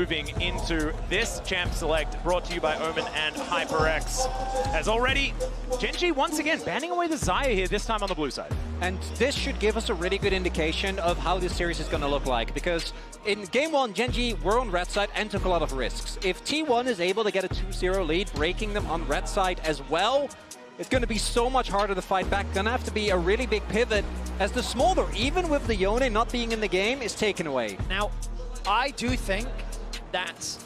moving into this champ select brought to you by Omen and HyperX. As already, Gen.G once again banning away the Xayah here, this time on the blue side. And this should give us a really good indication of how this series is going to look like, because in Game 1, Gen.G were on red side and took a lot of risks. If T1 is able to get a 2-0 lead, breaking them on red side as well, it's going to be so much harder to fight back. Going to have to be a really big pivot as the smolder, even with the Yone not being in the game, is taken away. Now, I do think that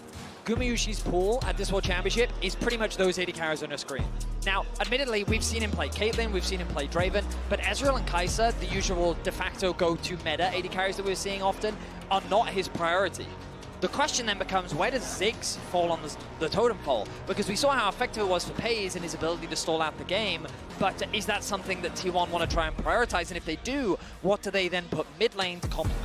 Gumayusi's pool at this World Championship is pretty much those AD carries on your screen. Now, admittedly, we've seen him play Caitlyn, we've seen him play Draven, but Ezreal and Kai'Sa, the usual de facto go-to meta AD carries that we're seeing often, are not his priority. The question then becomes, where does Ziggs fall on the totem pole? Because we saw how effective it was for Paze and his ability to stall out the game, but is that something that T1 want to try and prioritize? And if they do, what do they then put mid lane to complement?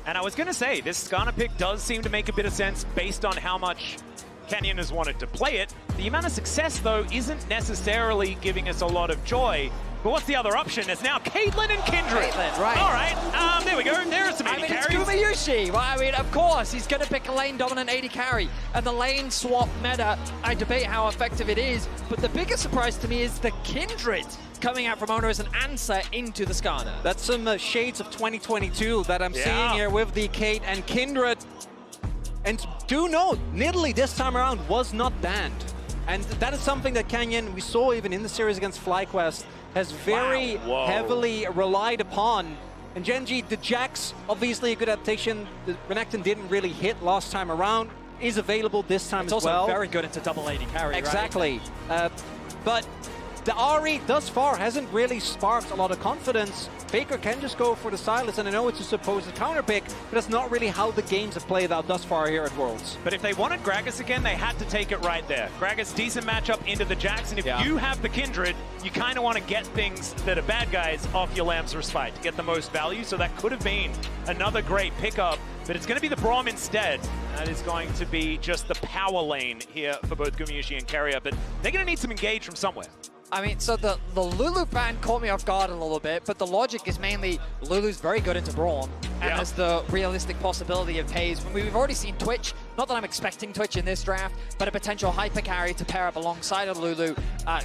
And I was going to say, this Skarner pick does seem to make a bit of sense based on how much Canyon has wanted to play it. The amount of success, though, isn't necessarily giving us a lot of joy. But what's the other option? It's now Caitlyn and Kindred. Caitlyn, right. All right, there we go. There are some AD carries. It's Gumayusi. Well, I mean, of course, he's going to pick a lane-dominant AD carry. And the lane swap meta, I debate how effective it is. But the biggest surprise to me is the Kindred coming out from Oner as an answer into the Skarner. That's some shades of 2022 that I'm seeing here with the Kate and Kindred. And do note, Nidalee this time around was not banned. And that is something that Canyon, we saw even in the series against FlyQuest, has very heavily relied upon. And Gen.G, the Jax, obviously a good adaptation. The Renekton didn't really hit last time around. Is available this time as well. It's also very good into double AD carry, exactly. Right? But the Ahri thus far hasn't really sparked a lot of confidence. Faker can just go for the Silas, and I know it's a supposed counter pick, but that's not really how the games have played out thus far here at Worlds. But if they wanted Gragas again, they had to take it right there. Gragas, decent matchup into the Jax, and if you have the Kindred, you kind of want to get things that are bad guys off your Lamb's Respite to get the most value, so that could have been another great pickup, but it's going to be the Braum instead. That is going to be just the power lane here for both Gumayusi and Keria, but they're going to need some engage from somewhere. I mean, so the Lulu ban caught me off guard a little bit, but the logic is mainly Lulu's very good into Braum, and there's the realistic possibility of Paze. We've already seen Twitch, not that I'm expecting Twitch in this draft, but a potential hyper carry to pair up alongside of Lulu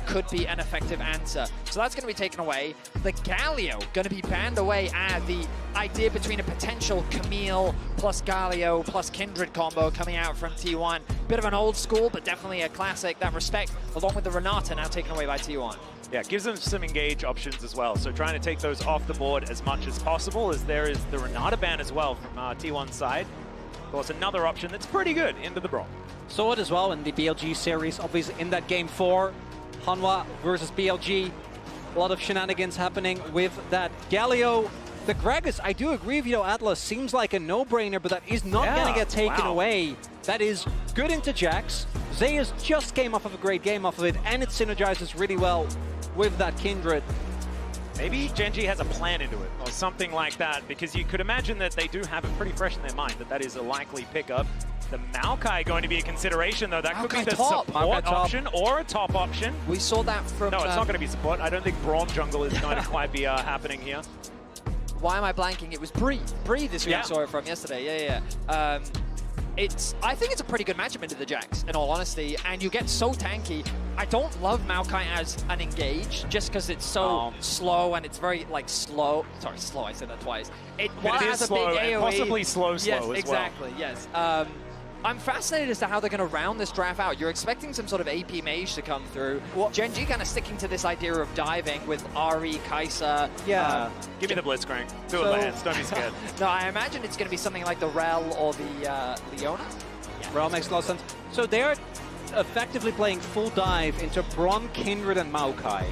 could be an effective answer. So that's going to be taken away. The Galio going to be banned away as the idea between a potential Camille plus Galio plus Kindred combo coming out from T1. Bit of an old school, but definitely a classic. That Respect, along with the Renata, now taken away by T1. Yeah, it gives them some engage options as well. So trying to take those off the board as much as possible, as there is the Renata ban as well from T1's side. Of course, another option that's pretty good into the Braum. Saw it as well in the BLG series, obviously in that Game 4. Hanwha versus BLG. A lot of shenanigans happening with that Galio. The Gragas, I do agree with you, Atlas, seems like a no-brainer, but that is not going to get taken away. That is good into Jax. Zeus just came off of a great game off of it, and it synergizes really well with that Kindred. Maybe Gen.G has a plan into it, or something like that, because you could imagine that they do have it pretty fresh in their mind, that that is a likely pickup. The Maokai going to be a consideration, though. That could be the support option or a top option. We saw that from... No, it's not going to be support. I don't think Braum jungle is going to quite be happening here. Why am I blanking? It was Bree. Bree this week I saw it from yesterday. I think it's a pretty good matchup into the Jax, in all honesty, and you get so tanky. I don't love Maokai as an engage, just because it's so slow and it's very, like, slow. Sorry, slow, I said that twice. It is slow, and possibly slow as well. Yes, exactly, yes. I'm fascinated as to how they're going to round this draft out. You're expecting some sort of AP mage to come through. Gen.G kind of sticking to this idea of diving with Ahri, Kai'Sa. Give me the Blitzcrank. Do it, Lance. Don't be scared. No, I imagine it's going to be something like the Rel or the Leona. Rel makes a lot of sense. So they're effectively playing full dive into Braum, Kindred, and Maokai.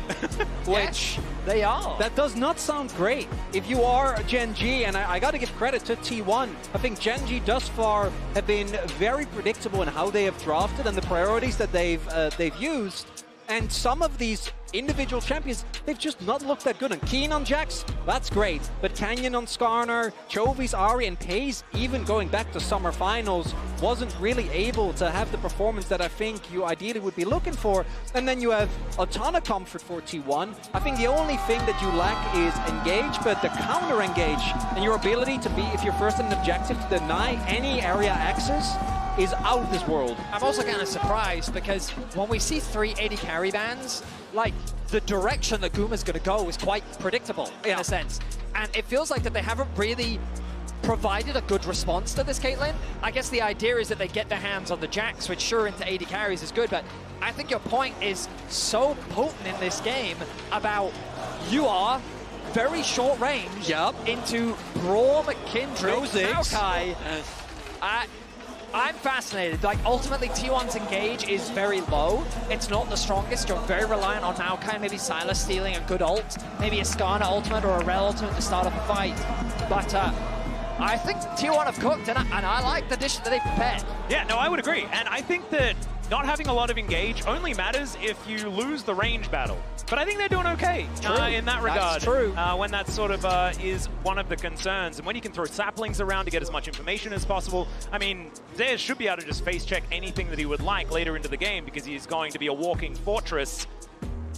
Which they are. That does not sound great. If you are Gen.G, and I got to give credit to T1, I think Gen.G thus far have been very predictable in how they have drafted and the priorities that they've used. And some of these individual champions, they've just not looked that good. And Keen on Jax, that's great. But Canyon on Skarner, Chovy's, Ari, and Paze, even going back to summer finals, wasn't really able to have the performance that I think you ideally would be looking for. And then you have a ton of comfort for T1. I think the only thing that you lack is engage, but the counter engage and your ability to be, if you're first in an objective, to deny any area access is out of this world. I'm also kind of surprised because when we see 3 AD carry bans, like, the direction that Guma's going to go is quite predictable in a sense. And it feels like that they haven't really provided a good response to this Caitlyn. I guess the idea is that they get their hands on the Jax, which sure into AD carries is good, but I think your point is so potent in this game about you are very short range into Braum, Kindred, Maokai. I'm fascinated. Like, ultimately, T1's engage is very low. It's not the strongest. You're very reliant on Maokai, maybe Silas stealing a good ult, maybe a Skarner ultimate or a Rel ultimate to start off a fight. But I think T1 have cooked, and I like the dish that they prepared. Yeah, no, I would agree. And I think that not having a lot of engage only matters if you lose the range battle. But I think they're doing okay in that regard. That's true. When that sort of is one of the concerns. And when you can throw saplings around to get as much information as possible, I mean, Zeus should be able to just face check anything that he would like later into the game because he's going to be a walking fortress.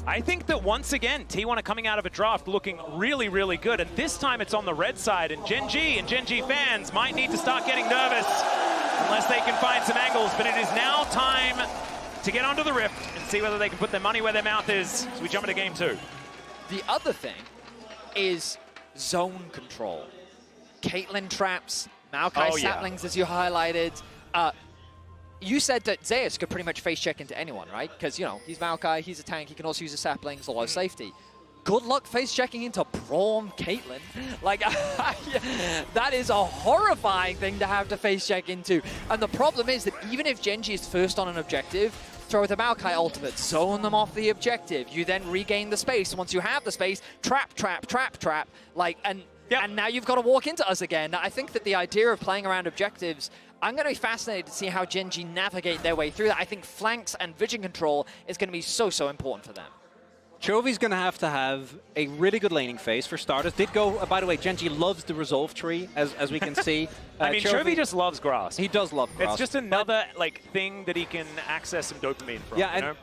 I think that once again, T1 are coming out of a draft looking really, really good. And this time it's on the red side. And Gen G and Gen G fans might need to start getting nervous unless they can find some angles. But it is now time to get onto the Rift and see whether they can put their money where their mouth is. So we jump into game 2. The other thing is zone control. Caitlyn traps, Maokai saplings, as you highlighted. You said that Zeus could pretty much face check into anyone, right? Because, you know, he's Maokai, he's a tank, he can also use the saplings, a lot of safety. Good luck face checking into Braum Caitlyn. Like, that is a horrifying thing to have to face check into. And the problem is that even if Gen G is first on an objective, throw the Maokai ultimate, zone them off the objective. You then regain the space. Once you have the space, trap. Like, and now you've got to walk into us again. I think that the idea of playing around objectives, I'm going to be fascinated to see how Gen G navigate their way through that. I think flanks and vision control is going to be so important for them. Chovy's going to have a really good laning phase for starters. Did go, by the way, Gen G loves the resolve tree, as we can see. I mean, Chovy just loves grass. He does love grass. It's just another like thing that he can access some dopamine from. Yeah, you know?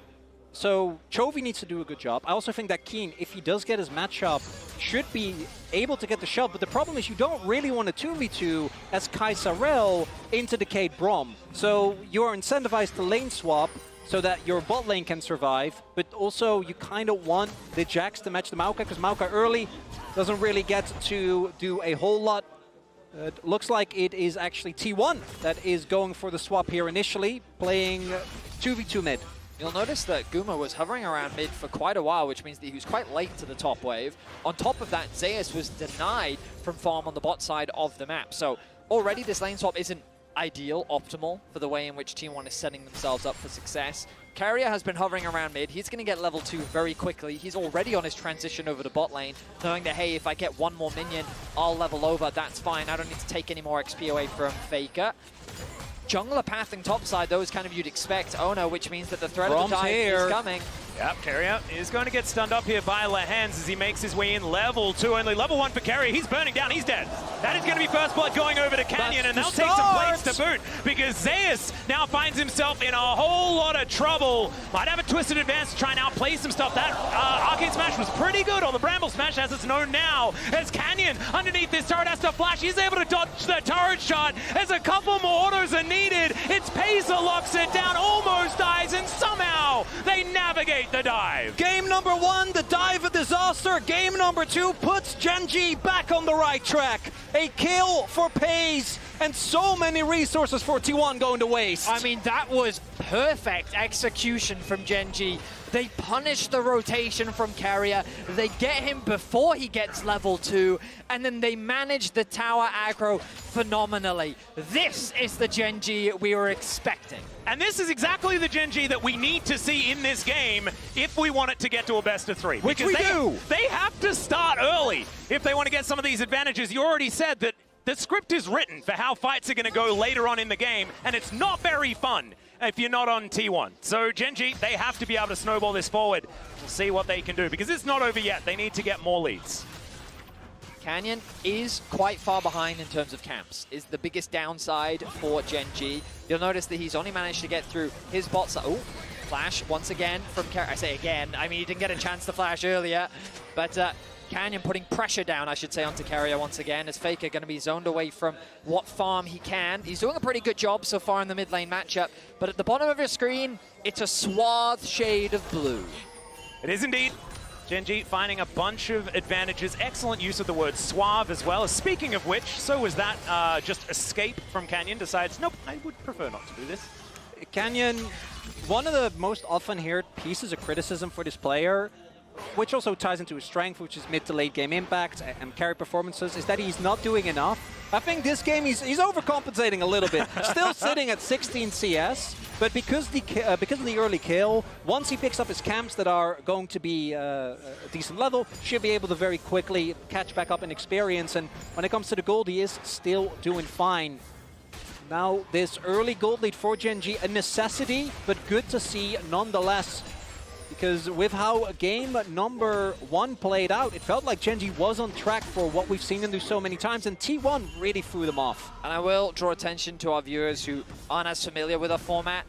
So Chovy needs to do a good job. I also think that Keen, if he does get his matchup, should be able to get the shove. But the problem is you don't really want to 2v2 as Kaisarel into Decayed Braum. So you're incentivized to lane swap so that your bot lane can survive, but also you kind of want the Jax to match the Maokai, because Maokai early doesn't really get to do a whole lot. It looks like it is actually T1 that is going for the swap here initially, playing 2v2 mid. You'll notice that Guma was hovering around mid for quite a while, which means that he was quite late to the top wave. On top of that, Zeus was denied from farm on the bot side of the map. So already this lane swap isn't ideal, optimal for the way in which T1 is setting themselves up for success. Keria has been hovering around mid. He's going to get level 2 very quickly. He's already on his transition over to bot lane, knowing that, hey, if I get one more minion, I'll level over. That's fine. I don't need to take any more XP away from Faker. Jungler pathing topside, those kind of you'd expect Oner, which means that the threat of the dive is coming. Yep, Keria is going to get stunned up here by Lehans as he makes his way in level 2. Only level 1 for Keria. He's burning down. He's dead. That is going to be first blood going over to Canyon, and they'll take some plates to boot because Zeus now finds himself in a whole lot of trouble. Might have a twisted advance to try and outplay some stuff. That Arcane Smash was pretty good, or the Bramble Smash as it's known now. As Canyon underneath this turret has to flash. He's able to dodge the turret shot as a couple more autos are needed. It's Pace that locks it down, almost dies, and somehow they navigate the dive. Game number 1, the dive of disaster. Game number 2 puts Gen G back on the right track. A kill for Pace, and so many resources for T1 going to waste. I mean, that was perfect execution from Gen G. They punish the rotation from Keria. They get him before he gets level 2, and then they manage the tower aggro phenomenally. This is the Gen G we were expecting. And this is exactly the Gen G that we need to see in this game if we want it to get to a best of 3. Which we do. They have to start early if they want to get some of these advantages. You already said that the script is written for how fights are going to go later on in the game, and it's not very fun. if you're not on T1. So Gen.G, they have to be able to snowball this forward. We'll see what they can do, because it's not over yet. They need to get more leads. Canyon is quite far behind in terms of camps, is the biggest downside for Gen.G. You'll notice that he's only managed to get through his bot side. Oh, flash once again from Keria. I say again, I mean, he didn't get a chance to flash earlier, but Canyon putting pressure down, I should say, onto Keria once again, as Faker going to be zoned away from what farm he can. He's doing a pretty good job so far in the mid lane matchup, but at the bottom of your screen, it's a suave shade of blue. It is indeed. Gen.G finding a bunch of advantages. Excellent use of the word suave as well. Speaking of which, so was that just escape from Canyon. Decides, nope, I would prefer not to do this. Canyon, one of the most often heard pieces of criticism for this player, which also ties into his strength, which is mid to late game impact and carry performances, is that he's not doing enough. I think this game he's overcompensating a little bit. Still sitting at 16 CS, but because of the early kill, once he picks up his camps that are going to be a decent level, should be able to very quickly catch back up in experience. And when it comes to the gold, he is still doing fine. Now, this early gold lead for Gen.G, a necessity, but good to see nonetheless. Because with how game number 1 played out, it felt like Gen.G was on track for what we've seen them do so many times, and T1 really threw them off. And I will draw attention to our viewers who aren't as familiar with our format.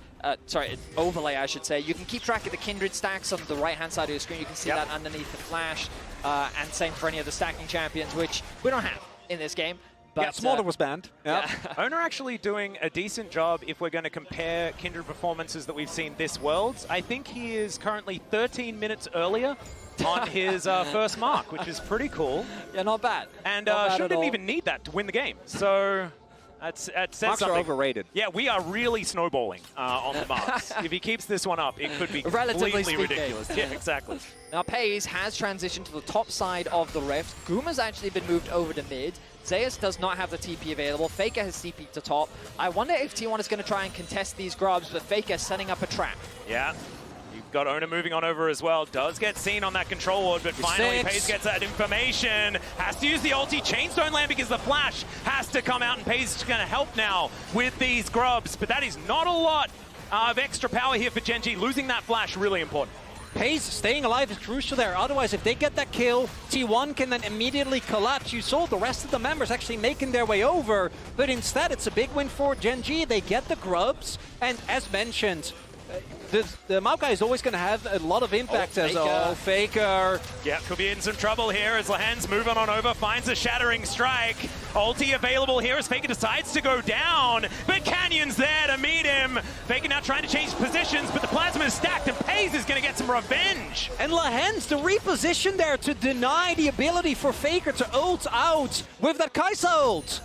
Overlay, I should say. You can keep track of the Kindred stacks on the right-hand side of your screen. You can see that underneath the flash. And same for any of the stacking champions, which we don't have in this game. But, yeah, Smolder was banned. Yeah. Oner actually doing a decent job if we're going to compare Kindred performances that we've seen this Worlds. I think he is currently 13 minutes earlier on his first mark, which is pretty cool. Yeah, not bad. And Shu didn't even need that to win the game. So that says marks something. Are overrated. Yeah, we are really snowballing on the marks. If he keeps this one up, it could be completely ridiculous. Yeah, exactly. Now, Paze has transitioned to the top side of the Rift. Guma's actually been moved over to mid. Zeus does not have the TP available. Faker has TP to top. I wonder if T1 is going to try and contest these grubs, but Faker setting up a trap. Yeah. You've got Oner moving on over as well. Does get seen on that control ward, but finally Paze gets that information. Has to use the ulti. Chains don't land because the flash has to come out, and Paze is going to help now with these grubs. But that is not a lot of extra power here for Gen.G. Losing that flash, really important. Paze staying alive is crucial there. Otherwise, if they get that kill, T1 can then immediately collapse. You saw the rest of the members actually making their way over, but instead it's a big win for Gen.G. They get the grubs, and as mentioned, the Maokai is always going to have a lot of impact as Faker. Yeah, could be in some trouble here as Lahen's moving on over, finds a shattering strike. Ulti available here as Faker decides to go down, but Canyon's there to meet him. Faker now trying to change positions, but the plasma is stacked, and Paze is going to get some revenge. And Lahen's to reposition there to deny the ability for Faker to ult out with that Kai'Sa ult.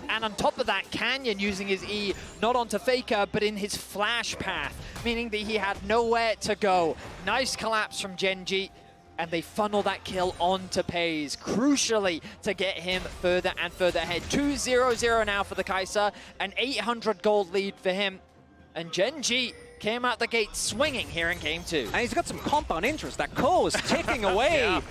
And on top of that, Canyon using his E, not onto Faker, but in his flash path, meaning that he had nowhere to go. Nice collapse from Gen.G, and they funnel that kill onto Paze, crucially to get him further and further ahead. 2-0-0 now for the Kai'Sa, an 800 gold lead for him. And Gen.G came out the gate swinging here in Game 2. And he's got some compound interest. That Ko is ticking away. Yeah.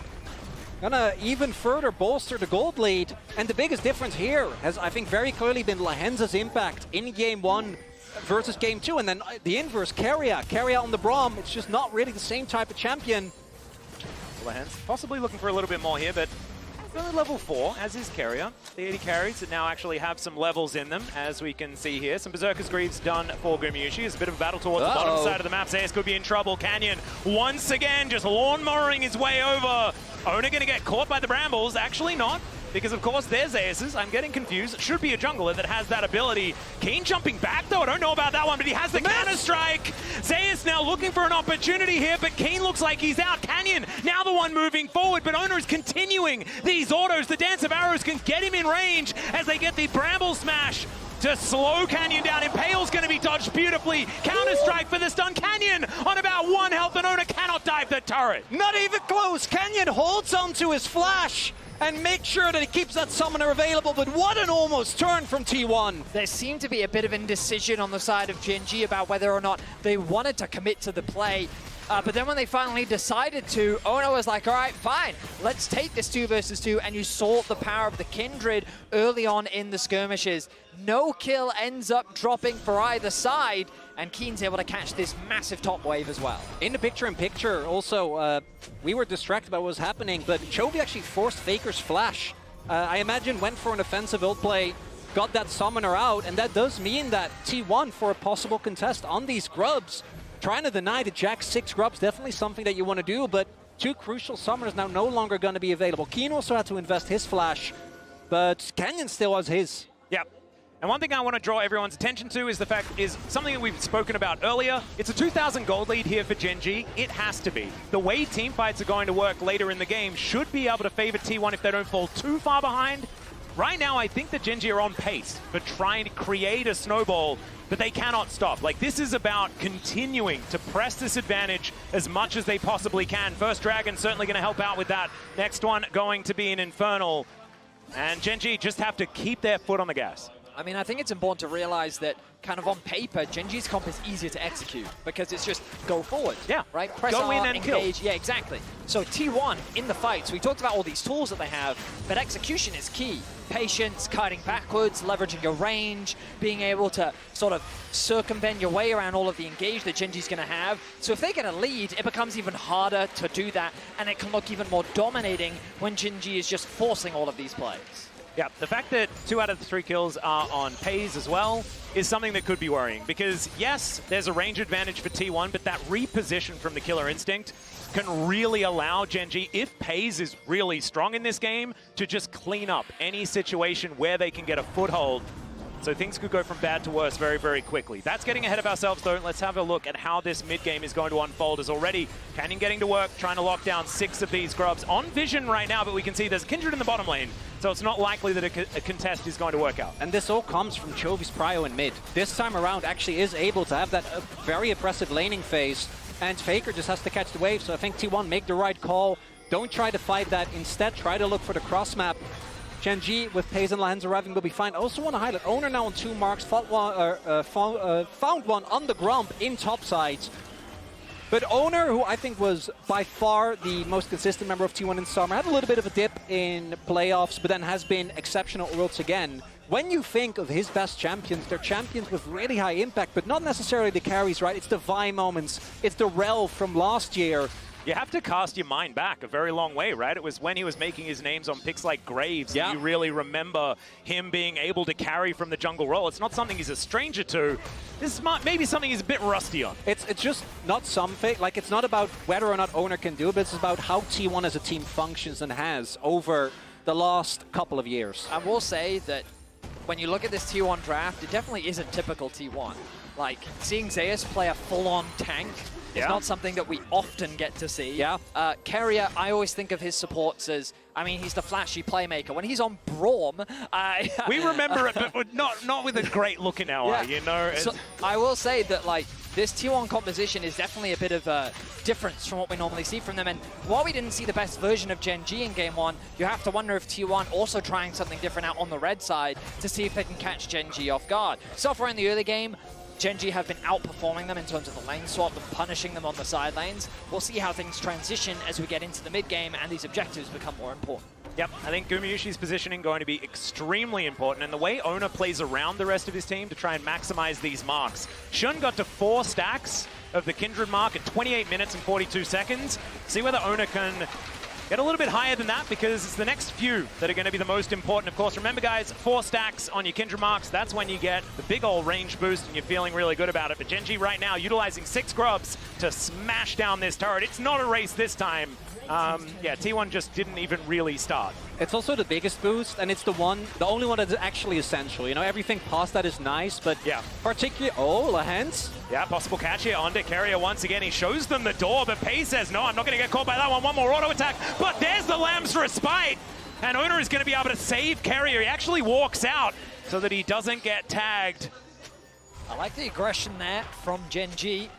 Gonna even further bolster the gold lead. And the biggest difference here has, I think, very clearly been Lahen's impact in Game 1 versus Game 2. And then the inverse, Keria on the Braum. It's just not really the same type of champion. Lahen's possibly looking for a little bit more here, but level 4, as is Keria. The 80 carries that now actually have some levels in them, as we can see here. Some Berserker's Greaves done for Gumayusi. It's a bit of a battle towards the bottom side of the map. Zeus could be in trouble. Canyon, once again, just lawnmowering his way over. Oner going to get caught by the brambles. Actually not, because of course they're Zeus's. I'm getting confused. Should be a jungler that has that ability. Keen jumping back though. I don't know about that one, but he has the counter-strike. Zeus now looking for an opportunity here, but Keen looks like he's out. Canyon now the one moving forward, but Oner is continuing these autos. The Dance of Arrows can get him in range as they get the bramble smash to slow Canyon down. Impale's going to be dodged beautifully. Counter-strike for the stun. Canyon on about 1 health, and Oner cannot dive the turret. Not even close. Canyon holds on to his flash and makes sure that he keeps that summoner available, but what an almost turn from T1. There seemed to be a bit of indecision on the side of Gen.G about whether or not they wanted to commit to the play. But then when they finally decided to, Oner was like, all right, fine, let's take this 2 versus 2, and you saw the power of the Kindred early on in the skirmishes. No kill ends up dropping for either side, and Keen's able to catch this massive top wave as well. In the picture-in-picture, also, we were distracted by what was happening, but Chovy actually forced Faker's flash. I imagine went for an offensive ult play, got that summoner out, and that does mean that T1 for a possible contest on these grubs. Trying to deny the Jack 6 grubs, definitely something that you want to do, but 2 crucial summoners now no longer going to be available. Keen also had to invest his flash, but Canyon still has his. Yep. And one thing I want to draw everyone's attention to is the fact is something that we've spoken about earlier. It's a 2,000 gold lead here for Gen G. It has to be. The way team fights are going to work later in the game should be able to favor T1 if they don't fall too far behind. Right now, I think that Gen G are on pace for trying to create a snowball, but they cannot stop. Like, this is about continuing to press this advantage as much as they possibly can. First Dragon certainly going to help out with that. Next one going to be an Infernal. And Gen G just have to keep their foot on the gas. I mean, I think it's important to realize that kind of on paper, Gen G's comp is easier to execute because it's just go forward. Yeah. Right? Press go R, in and engage. kill. Yeah, exactly. So T1 in the fight. So we talked about all these tools that they have, but execution is key. Patience, kiting backwards, leveraging your range, being able to sort of circumvent your way around all of the engage that Gen G's going to have. So if they get a lead, it becomes even harder to do that, and it can look even more dominating when Gen G is just forcing all of these plays. Yeah, the fact that 2 out of the 3 kills are on Pays as well is something that could be worrying. Because, yes, there's a range advantage for T1, but that reposition from the Killer Instinct can really allow Gen G, if Pays is really strong in this game, to just clean up any situation where they can get a foothold. So things could go from bad to worse very, very quickly. That's getting ahead of ourselves, though. Let's have a look at how this mid-game is going to unfold. As already, Canyon getting to work, trying to lock down 6 of these grubs. On vision right now, but we can see there's Kindred in the bottom lane. So it's not likely that a contest is going to work out. And this all comes from Chovy's prio in mid. This time around actually is able to have that very oppressive laning phase. And Faker just has to catch the wave. So I think T1 make the right call. Don't try to fight that. Instead, try to look for the cross map. Gen G with Pays and Lands arriving will be fine. Also want to highlight Oner now on 2 marks. Found one on the Grump in top sides. But Oner, who I think was by far the most consistent member of T1 in summer, had a little bit of a dip in playoffs, but then has been exceptional once again. When you think of his best champions, they're champions with really high impact, but not necessarily the carries, right? It's the Vi moments. It's the Rel from last year. You have to cast your mind back a very long way, right? It was when he was making his names on picks like Graves that you really remember him being able to carry from the jungle role. It's not something he's a stranger to. This is maybe something he's a bit rusty on. It's just not something, like it's not about whether or not Oner can do it, but it's about how T1 as a team functions and has over the last couple of years. I will say that when you look at this T1 draft, it definitely isn't typical T1. Like, seeing Zeus play a full-on tank is not something that we often get to see. Keria, I always think of his supports as, I mean, he's the flashy playmaker. When he's on Braum, we remember it, but not with a great look in our eye, you know? So I will say that, like, this T1 composition is definitely a bit of a difference from what we normally see from them. And while we didn't see the best version of Gen G in Game 1, you have to wonder if T1 also trying something different out on the red side to see if they can catch Gen G off guard. So far in the early game, Gen G have been outperforming them in terms of the lane swap and punishing them on the side lanes. We'll see how things transition as we get into the mid-game and these objectives become more important. Yep, I think Gumayusi's positioning going to be extremely important, and the way Oner plays around the rest of his team to try and maximize these marks. Shun got to 4 stacks of the Kindred mark at 28 minutes and 42 seconds. See whether Oner can get a little bit higher than that, because it's the next few that are going to be the most important. Of course, remember guys, 4 stacks on your Kindred marks, that's when you get the big old range boost and you're feeling really good about it. But Gen G right now utilizing 6 grubs to smash down this turret. It's not a race this time. Yeah, T1 just didn't even really start. It's also the biggest boost, and it's the only one that's actually essential. You know, everything past that is nice, but particularly, Lahens. Yeah, possible catch here onto Keria once again. He shows them the door, but Pays says, no, I'm not going to get caught by that one. One more auto attack, but there's the Lamb's Respite. And Oner is going to be able to save Keria. He actually walks out so that he doesn't get tagged. I like the aggression there from Gen G.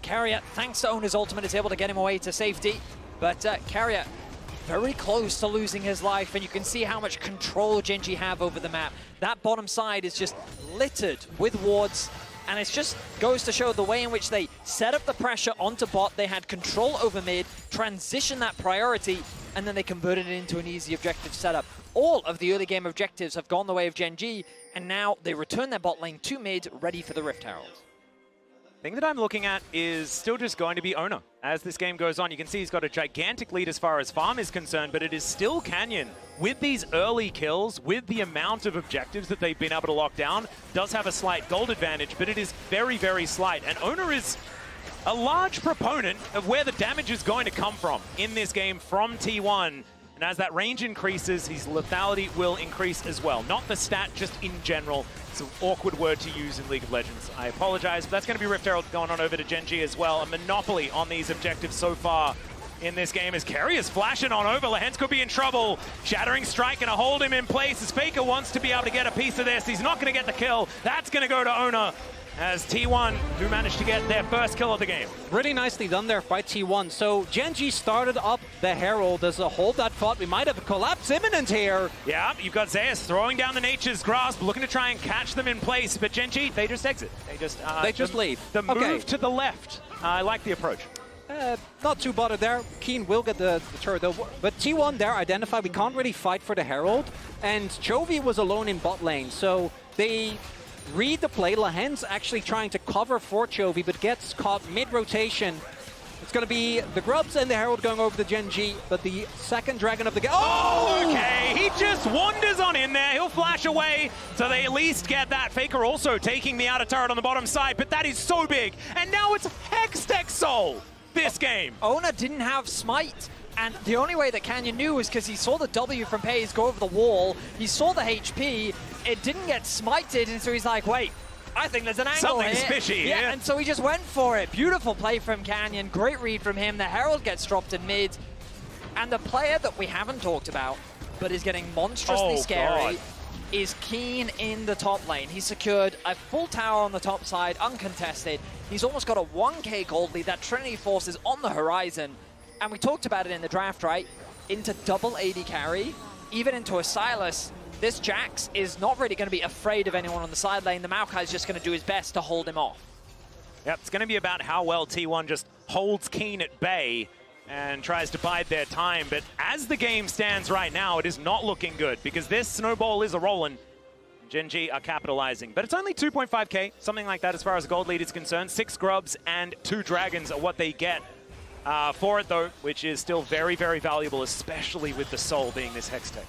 Keria, thanks to Oner's ultimate, is able to get him away to safety. But Keria, very close to losing his life, and you can see how much control Gen G have over the map. That bottom side is just littered with wards. And it just goes to show the way in which they set up the pressure onto bot, they had control over mid, transition that priority, and then they converted it into an easy objective setup. All of the early game objectives have gone the way of Gen.G, and now they return their bot lane to mid, ready for the Rift Herald. The thing that I'm looking at is still just going to be Oner. As this game goes on, you can see he's got a gigantic lead as far as farm is concerned, but it is still Canyon. With these early kills, with the amount of objectives that they've been able to lock down, does have a slight gold advantage, but it is very, very slight. And Oner is a large proponent of where the damage is going to come from in this game from T1. And as that range increases, his lethality will increase as well. Not the stat, just in general. It's an awkward word to use in League of Legends. I apologize, but that's going to be Rift Herald going on over to Gen.G as well. A monopoly on these objectives so far in this game as Keria's flashing on over. Lehens could be in trouble. Shattering Strike going to hold him in place as Faker wants to be able to get a piece of this. He's not going to get the kill. That's going to go to Oner as T1 who managed to get their first kill of the game. Really nicely done there by T1. So Gen.G started up the Herald as a hold that thought we might have a collapse imminent here. Yeah, you've got Zeus throwing down the Nature's Grasp, looking to try and catch them in place, but Gen.G, they just exit. They just leave. The move to the left. I like the approach. Not too bothered there. Keen will get the turret though. But T1 there identified we can't really fight for the Herald. And Chovy was alone in bot lane. So they read the play. Lehens actually trying to cover for Chovy, but gets caught mid-rotation. It's going to be the Grubs and the Herald going over to Gen.G, but the second Dragon of the game. Oh, okay. He just wanders on in there. He'll flash away, so they at least get that. Faker also taking the outer turret on the bottom side, but that is so big. And now it's Hextech Soul this game. Oner didn't have Smite. And the only way that Canyon knew was because he saw the W from Pays go over the wall. He saw the HP. It didn't get smited, and so he's like, wait, I think there's an angle Something's here. fishy. Yeah, and so he just went for it. Beautiful play from Canyon. Great read from him. The Herald gets dropped in mid. And the player that we haven't talked about, but is getting monstrously scary, is Keen in the top lane. He secured a full tower on the top side, uncontested. He's almost got a 1k gold lead. That Trinity Force is on the horizon. And we talked about it in the draft, right? Into double AD carry, even into a Sylas. This Jax is not really going to be afraid of anyone on the side lane. The Maokai is just going to do his best to hold him off. Yep, it's going to be about how well T1 just holds Keen at bay and tries to bide their time. But as the game stands right now, it is not looking good because this snowball is a-rolling. Gen.G are capitalizing. But it's only 2.5k, something like that as far as the gold lead is concerned. 6 Grubs and 2 Dragons are what they get for it, though, which is still very, very valuable, especially with the Soul being this Hextech.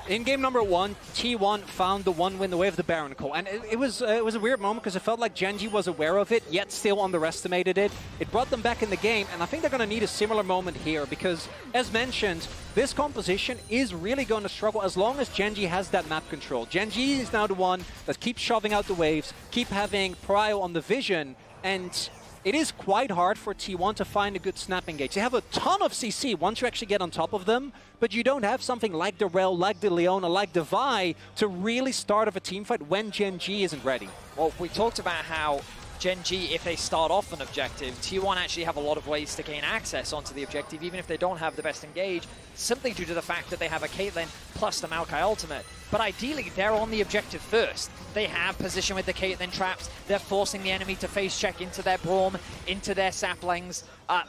In game number 1, T1 found the one win away of the Baron Call, and it was a weird moment because it felt like Gen.G was aware of it, yet still underestimated it. It brought them back in the game, and I think they're going to need a similar moment here because, as mentioned, this composition is really going to struggle as long as Gen.G has that map control. Gen.G is now the one that keeps shoving out the waves, keep having Prio on the vision, and it is quite hard for T1 to find a good snap engage. They have a ton of CC once you actually get on top of them, but you don't have something like the Rel, like the Leona, like the Vi to really start off a teamfight when Gen.G isn't ready. Well, we talked about how Gen.G, if they start off an objective, T1 actually have a lot of ways to gain access onto the objective, even if they don't have the best engage, simply due to the fact that they have a Caitlyn plus the Maokai ultimate. But ideally, they're on the objective first. They have position with the Caitlyn traps. They're forcing the enemy to face check into their Braum, into their saplings.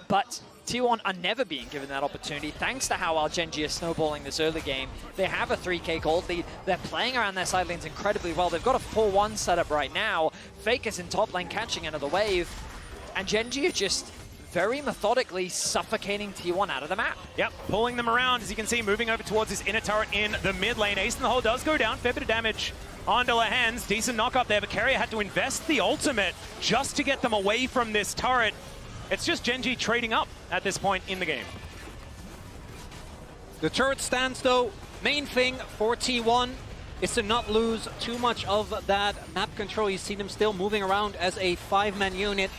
But T1 are never being given that opportunity, thanks to how well Gen.G is snowballing this early game. They have a 3k gold lead. They're playing around their side lanes incredibly well. They've got a 4-1 setup right now. Faker's in top lane catching another wave. And Gen.G are just very methodically suffocating T1 out of the map. Yep, pulling them around, as you can see, moving over towards his inner turret in the mid lane. Ace in the hole does go down, fair bit of damage onto Lehens. Decent knock up there, but Keria had to invest the ultimate just to get them away from this turret. It's just Gen.G trading up at this point in the game. The turret stands though. Main thing for T1 is to not lose too much of that map control. You see them still moving around as a 5-man unit,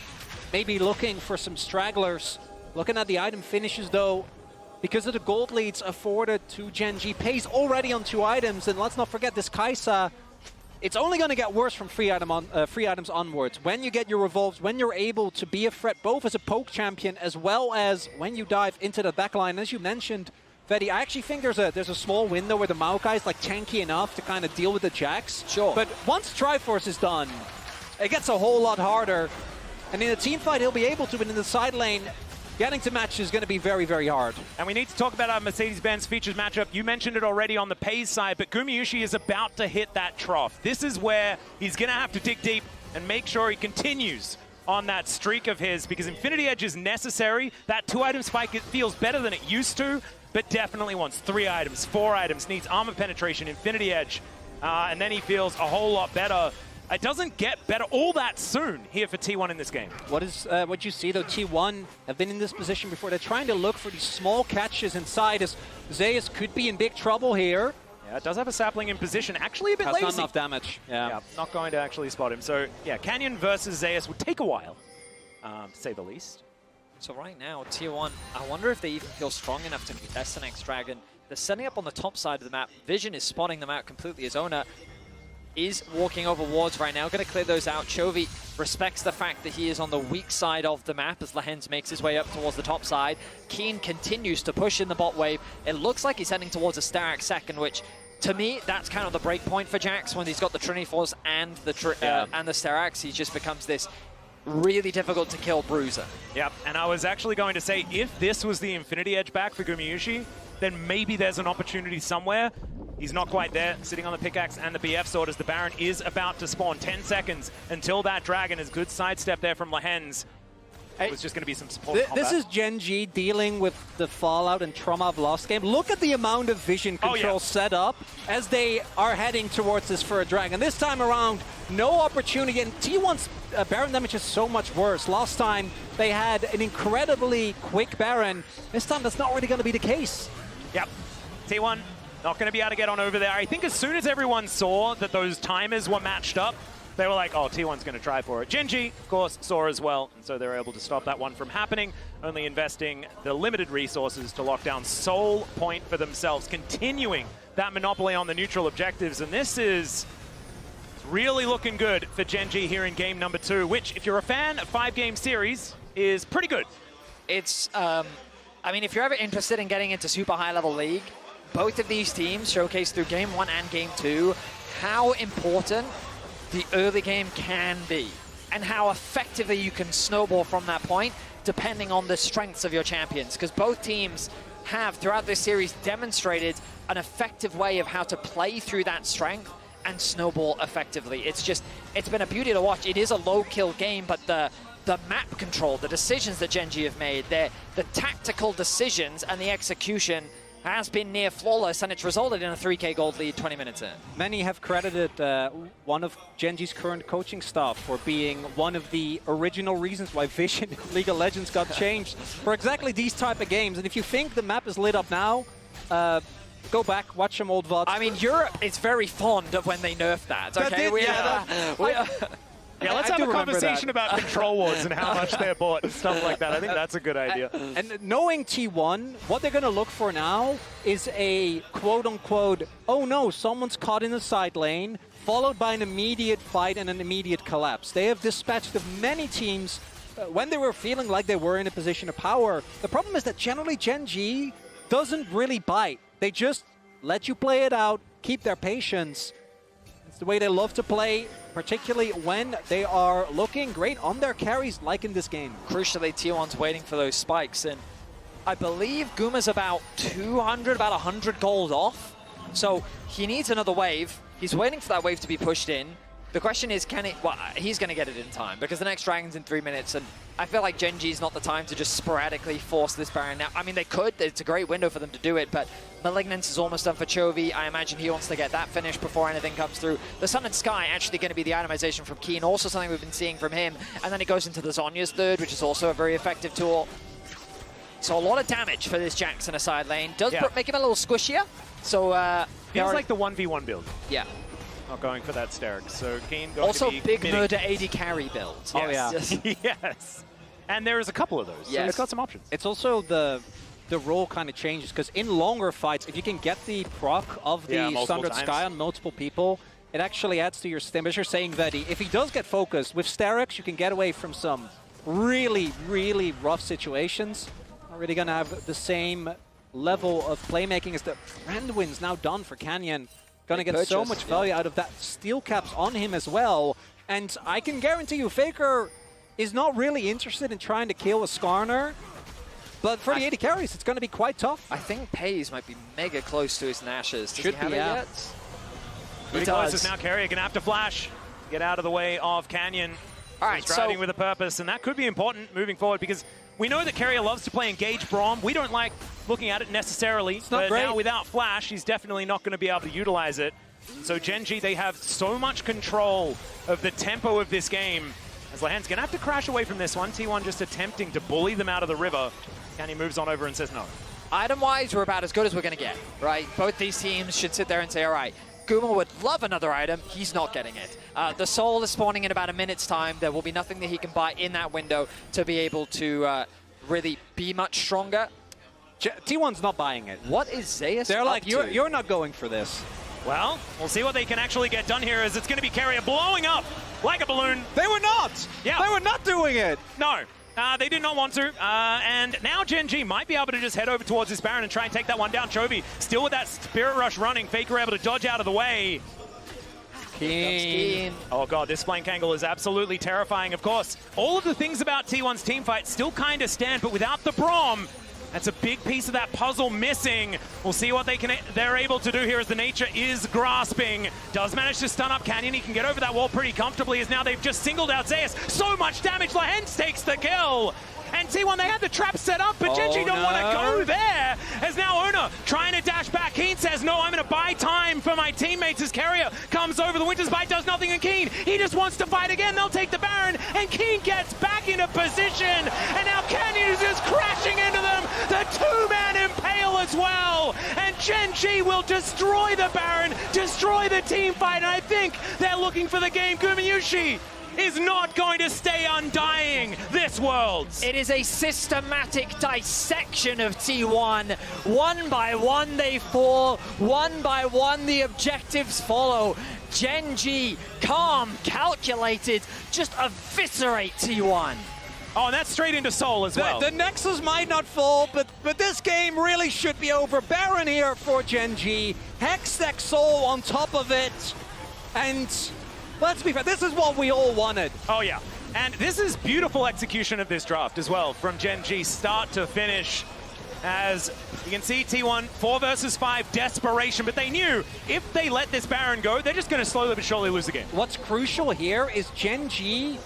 maybe looking for some stragglers. Looking at the item finishes though, because of the gold leads afforded to Gen.G. Pays already on 2 items, and let's not forget this Kai'Sa. It's only going to get worse from free items onwards. When you get your revolves, when you're able to be a threat both as a poke champion as well as when you dive into the backline. As you mentioned, Vedi, I actually think there's a small window where the Maokai is like tanky enough to kind of deal with the Jax. Sure. But once Triforce is done, it gets a whole lot harder. And in a team fight, he'll be able to, but in the side lane, getting to match is going to be very, very hard. And we need to talk about our Mercedes-Benz features matchup. You mentioned it already on the PaY's side, but Gumayusi is about to hit that trough. This is where he's going to have to dig deep and make sure he continues on that streak of his, because Infinity Edge is necessary. That 2-item spike, it feels better than it used to, but definitely wants 3 items, 4 items, needs armor penetration, Infinity Edge, and then he feels a whole lot better. It doesn't get better all that soon here for T1 in this game. What you see though, T1 have been in this position before. They're trying to look for these small catches inside, as Zeus could be in big trouble here. Yeah, it does have a sapling in position, actually a bit lazy. That's not enough damage. Yeah, not going to actually spot him. So yeah, Canyon versus Zeus would take a while, to say the least. So right now, T1, I wonder if they even feel strong enough to contest the next dragon. They're setting up on the top side of the map. Vision is spotting them out completely as Oner is walking over wards right now, going to clear those out. Chovy respects the fact that he is on the weak side of the map as Lehens makes his way up towards the top side. Keen continues to push in the bot wave. It looks like he's heading towards a Starak second, which, to me, that's kind of the break point for Jax. When he's got the Trinity Force and the Staraks, he just becomes this really difficult to kill bruiser. Yep, and I was actually going to say, if this was the Infinity Edge back for Gumayusi, then maybe there's an opportunity somewhere. He's not quite there, sitting on the pickaxe and the BF sword as the Baron is about to spawn. 10 seconds until that dragon. Is good sidestep there from Lehens. It was just going to be some support combat. This is Gen G dealing with the fallout and trauma of last game. Look at the amount of vision control set up as they are heading towards this for a dragon. This time around, no opportunity. And T1's Baron damage is so much worse. Last time, they had an incredibly quick Baron. This time, that's not really going to be the case. Yep. T1 not going to be able to get on over there. I think as soon as everyone saw that those timers were matched up, they were like, oh, T1's going to try for it. Gen G, of course, saw as well, and so they were able to stop that one from happening, only investing the limited resources to lock down Soul Point for themselves, continuing that monopoly on the neutral objectives. And this is really looking good for Gen G here in game number 2, which, if you're a fan of 5-game series, is pretty good. It's, I mean, if you're ever interested in getting into super high-level league, both of these teams showcase through game 1 and game 2 how important the early game can be and how effectively you can snowball from that point depending on the strengths of your champions, because both teams have throughout this series demonstrated an effective way of how to play through that strength and snowball effectively. It's been a beauty to watch. It is a low kill game, but the map control, the decisions that Gen G have made, the tactical decisions and the execution has been near flawless, and it's resulted in a 3K gold lead 20 minutes in. Many have credited one of Gen G's current coaching staff for being one of the original reasons why Vision in League of Legends got changed for exactly these type of games. And if you think the map is lit up now, go back, watch some old VODs. I mean, Europe is very fond of when they nerf that, okay? Yeah, let's have a conversation about control wards and how much they're bought and stuff like that. I think that's a good idea. And knowing T1, what they're going to look for now is a quote-unquote, oh no, someone's caught in the side lane, followed by an immediate fight and an immediate collapse. They have dispatched of many teams when they were feeling like they were in a position of power. The problem is that generally Gen G doesn't really bite. They just let you play it out, keep their patience. It's the way they love to play, particularly when they are looking great on their carries, like in this game. Crucially, T1's waiting for those spikes, and I believe Guma's about 200, about 100 gold off. So he needs another wave. He's waiting for that wave to be pushed in. The question is, can it? Well, he's going to get it in time because the next dragon's in 3 minutes, and I feel like Gen G's not the time to just sporadically force this Baron now. I mean, they could. It's a great window for them to do it, but Malignance is almost done for Chovy. I imagine he wants to get that finished before anything comes through. The Sun and Sky actually going to be the itemization from Keen, also something we've been seeing from him. And then it goes into the Zhonya's third, which is also a very effective tool. So a lot of damage for this Jax in a side lane. Does make him a little squishier. So feels like the 1v1 build. Yeah. Not going for that Sterk. So Keen going also to be big murder AD carry build. Yes. Oh yeah. Yes. And there is a couple of those. Yes. So it's got some options. It's also the role kind of changes, because in longer fights, if you can get the proc of the Sundered Sky on multiple people, it actually adds to your stim. As you're saying, Vedi, if he does get focused, with Sterix, you can get away from some really, really rough situations. Not really going to have the same level of playmaking as the Brandwin's now done for Canyon. Going to get so much value out of that. Steel caps on him as well. And I can guarantee you, Faker is not really interested in trying to kill a Skarner. But for the AD carries, it's going to be quite tough. I think Pays might be mega close to his Nashes. Does he have it yet? Pretty close is now Keria gonna have to flash. Get out of the way of Canyon. All right, Striding with a purpose, and that could be important moving forward because we know that Keria loves to play engage Braum. We don't like looking at it necessarily, but now without flash, he's definitely not going to be able to utilize it. So Gen.G, they have so much control of the tempo of this game. As Lahan's gonna have to crash away from this one. T1 just attempting to bully them out of the river. Canyon moves on over and says no. Item-wise, we're about as good as we're going to get, right? Both these teams should sit there and say, all right, Guma would love another item. He's not getting it. The Soul is spawning in about a minute's time. There will be nothing that he can buy in that window to be able to really be much stronger. T1's not buying it. What is Zeus They're like, up to? you're not going for this. Well, we'll see what they can actually get done here as it's going to be Keria blowing up like a balloon. They were not! Yeah. They were not doing it! No. They did not want to, and now Gen.G might be able to just head over towards this Baron and try and take that one down. Chovy still with that Spirit Rush running. Faker able to dodge out of the way. Keen. Oh god, this flank angle is absolutely terrifying. Of course, all of the things about T1's team fight still kind of stand, but without the Braum, that's a big piece of that puzzle missing. We'll see what they're able to do here as the nature is grasping. Does manage to stun up Canyon. He can get over that wall pretty comfortably as now they've just singled out Zeus. So much damage. Lahens takes the kill. And T1, they had the trap set up, but Gen.G don't want to go there. As now Oner trying to dash back. Keen says, no, I'm going to buy time for my teammates as Keria comes over. The Winter's Bite does nothing, and Keen, he just wants to fight again. They'll take the Baron, and Keen gets back into position. And now Canyon is just crashing into them. The two-man impale as well. And Gen.G will destroy the Baron, destroy the team fight, and I think they're looking for the game. Gumayusi is not going to stay undying this Worlds. It is a systematic dissection of T1. One by one they fall, one by one the objectives follow. Gen.G, calm, calculated, just eviscerate T1. Oh, and that's straight into Soul as well. The Nexus might not fall, but this game really should be over. Baron here for Gen.G. Hextech Soul on top of it. And let's be fair, this is what we all wanted. Oh, yeah. And this is beautiful execution of this draft as well, from Gen.G start to finish. As you can see, T1, 4 versus 5, desperation, but they knew if they let this Baron go, they're just going to slowly but surely lose the game. What's crucial here is Gen.G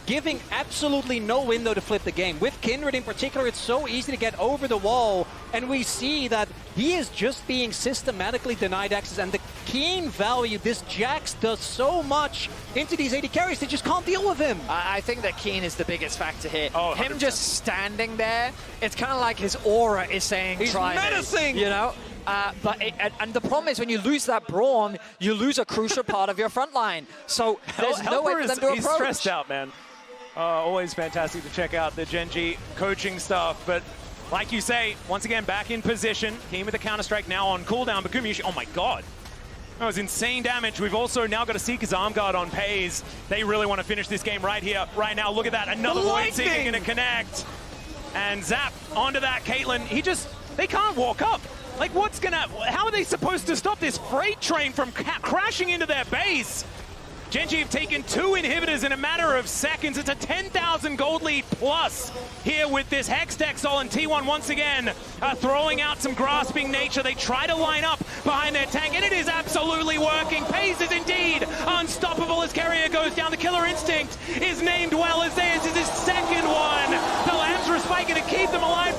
giving absolutely no window to flip the game. With Kindred in particular, it's so easy to get over the wall, and we see that he is just being systematically denied access, and the Keen value, this Jax does so much into these AD carries, they just can't deal with him. I think that Keen is the biggest factor here. Oh, him just standing there, it's kind of like his aura is saying, he's try menacing! It, you know? And the problem is when you lose that Braum, you lose a crucial part of your front line. So there's no way for them to approach. He's stressed out, man. Always fantastic to check out the Gen.G coaching stuff, but like you say, once again, back in position. Keen with the Counter-Strike now on cooldown, but Gumayusi, oh my god. That was insane damage. We've also now got a Seeker's Arm Guard on Pays. They really want to finish this game right here, right now. Look at that, another Void Seeker going to connect. And Zap onto that Caitlyn. They can't walk up. Like, how are they supposed to stop this freight train from crashing into their base? Gen.G have taken 2 inhibitors in a matter of seconds. It's a 10,000 gold lead plus here with this Hextech Soul, and T1 once again throwing out some grasping nature. They try to line up behind their tank, and it is absolutely working. Pays is indeed unstoppable as Keria goes down. The Killer Instinct is named well as theirs is his second one. The Lamb's Respite going to keep them alive.